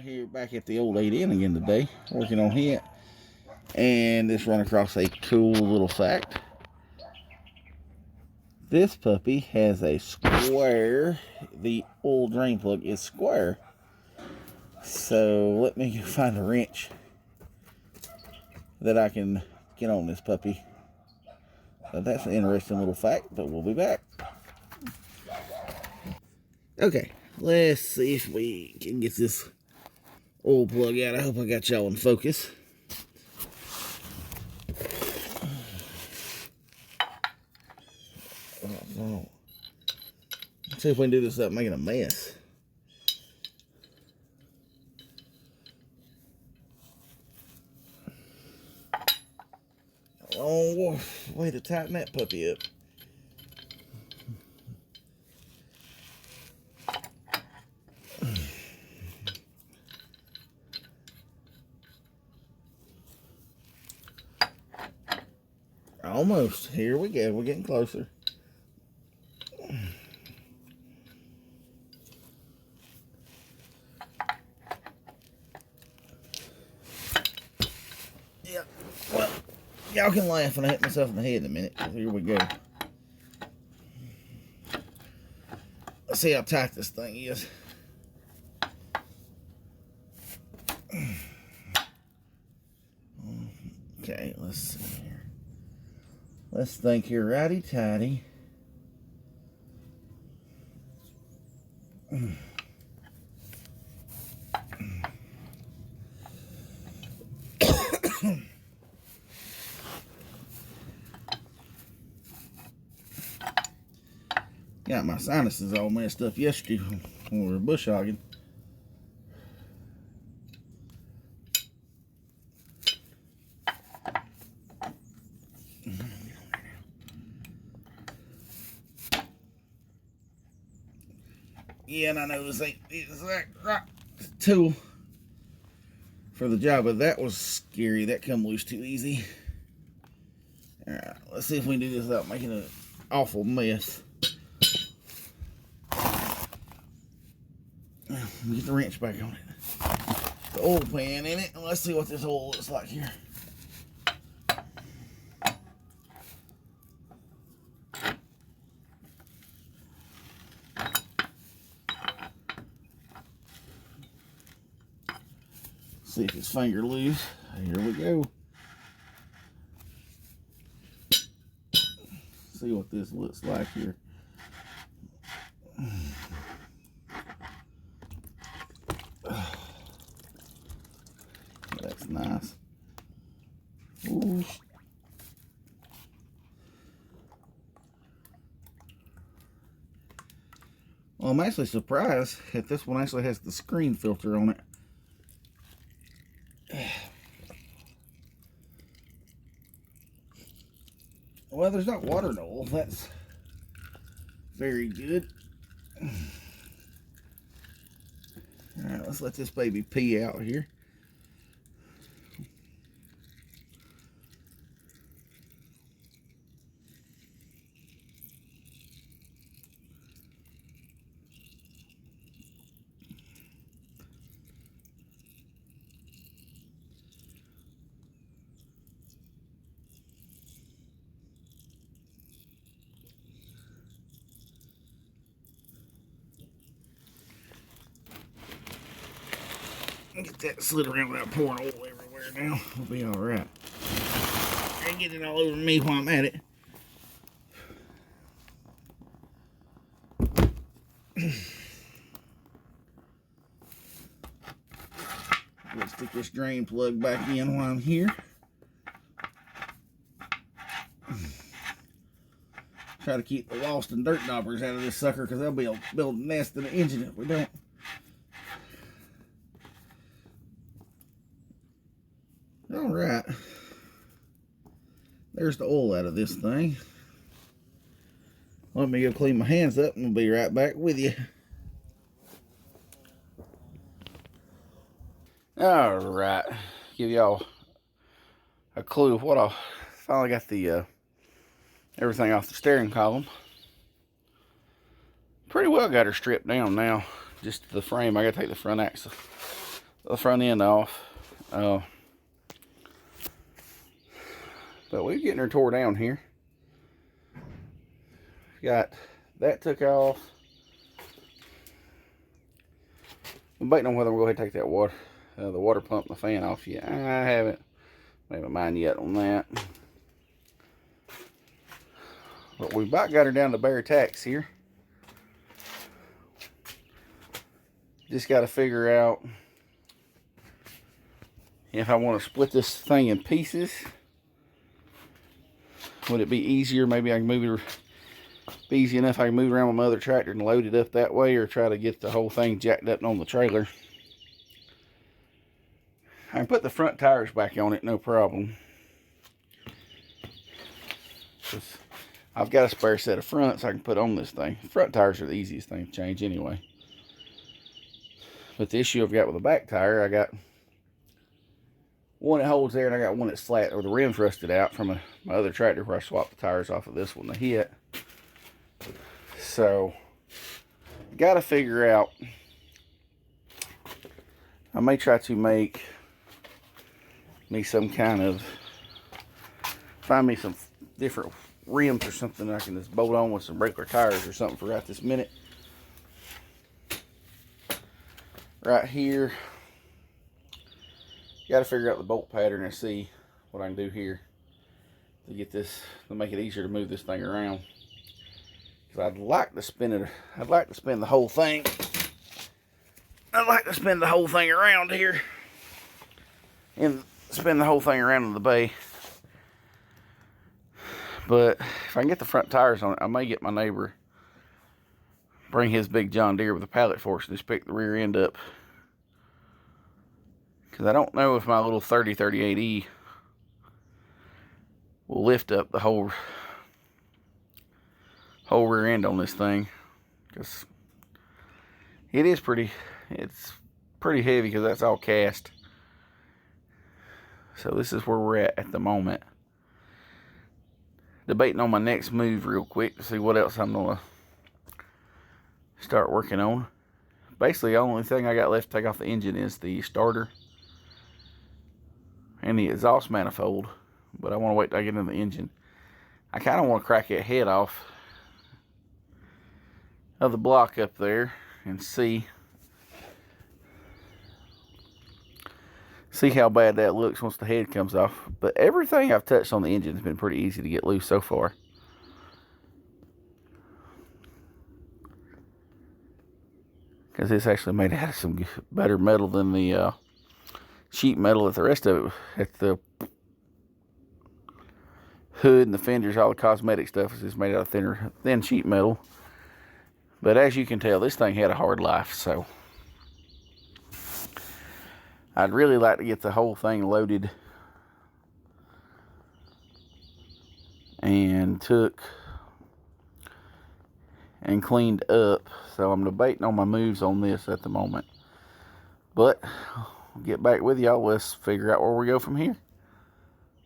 Here back at the old 8N again today, working on it, and just run across a cool little fact. This puppy has a square, the oil drain plug is square. So let me find a wrench that I can get on this puppy. So that's an interesting little fact, but we'll be back. Okay, let's see if we can get this oil plug out. I hope I got y'all in focus. Oh. Let's see if we can do this without making a mess. Long way to tighten that puppy up. Almost. Here we go. We're getting closer. Yeah. Well, y'all can laugh when I hit myself in the head in a minute. Here we go. Let's see how tight this thing is. Okay, let's see here. Let's think here, righty-tighty. Got my sinuses all messed up yesterday when we were bush hogging. Yeah, and I know this ain't the exact right tool for the job, but that was scary. That come loose too easy. Alright, let's see if we can do this without making an awful mess. Let me get the wrench back on it. The oil pan in it, and let's see what this oil looks like here. See if his finger loose. Here we go. See what this looks like here. That's nice. Ooh. Well, I'm actually surprised that this one actually has the screen filter on it. Well, there's not water in the oil. That's very good. Alright, let's let this baby pee out here. Get that slid around without pouring oil everywhere now. We'll be alright. And get it all over me while I'm at it. Let's stick this drain plug back in while I'm here. Try to keep the lost and dirt daubers out of this sucker, because they'll be build a nest in the engine if we don't. Alright. There's the oil out of this thing. Let me go clean my hands up and we'll be right back with you. Alright. Give y'all a clue of what I finally got the everything off the steering column. Pretty well got her stripped down now. Just the frame. I gotta take the front axle the front end off. But we're getting her tore down here. Got that took off. I'm waiting on whether we'll go ahead and take that water, the water pump and the fan off yet. I haven't made my mind yet on that. But we've about got her down to bare tacks here. Just got to figure out if I want to split this thing in pieces. Would it be easier? Maybe I can move it. Be easy enough I can move around with my other tractor and load it up that way, or try to get the whole thing jacked up on the trailer. I can put the front tires back on it, no problem. I've got a spare set of fronts I can put on this thing. Front tires are the easiest thing to change anyway. But the issue I've got with the back tire, I got one that holds there, and I got one that's flat, or the rim's rusted out from my other tractor where I swapped the tires off of this one to hit. So, got to figure out. I may try to make me some kind of, find me some different rims or something I can just bolt on with some regular tires or something for right this minute. Right here, got to figure out the bolt pattern and see what I can do here to get this, to make it easier to move this thing around. Because I'd like to spin it, I'd like to spin the whole thing. I'd like to spin the whole thing around here and spin the whole thing around in the bay. But if I can get the front tires on it, I may get my neighbor, bring his big John Deere with a pallet force and just pick the rear end up. Because I don't know if my little 3038E will lift up the whole rear end on this thing. Because it's pretty heavy, because that's all cast. So this is where we're at the moment. Debating on my next move real quick to see what else I'm going to start working on. Basically, the only thing I got left to take off the engine is the starter and the exhaust manifold. But I want to wait till I get into the engine. I kind of want to crack that head off of the block up there and see how bad that looks once the head comes off. But everything I've touched on the engine has been pretty easy to get loose so far. Because it's actually made out of some better metal than the sheet metal. At the rest of it, at the hood and the fenders, all the cosmetic stuff is just made out of thin sheet metal. But as you can tell, this thing had a hard life, so I'd really like to get the whole thing loaded and took and cleaned up. So I'm debating on my moves on this at the moment. But I'll get back with y'all. Let's figure out where we go from here.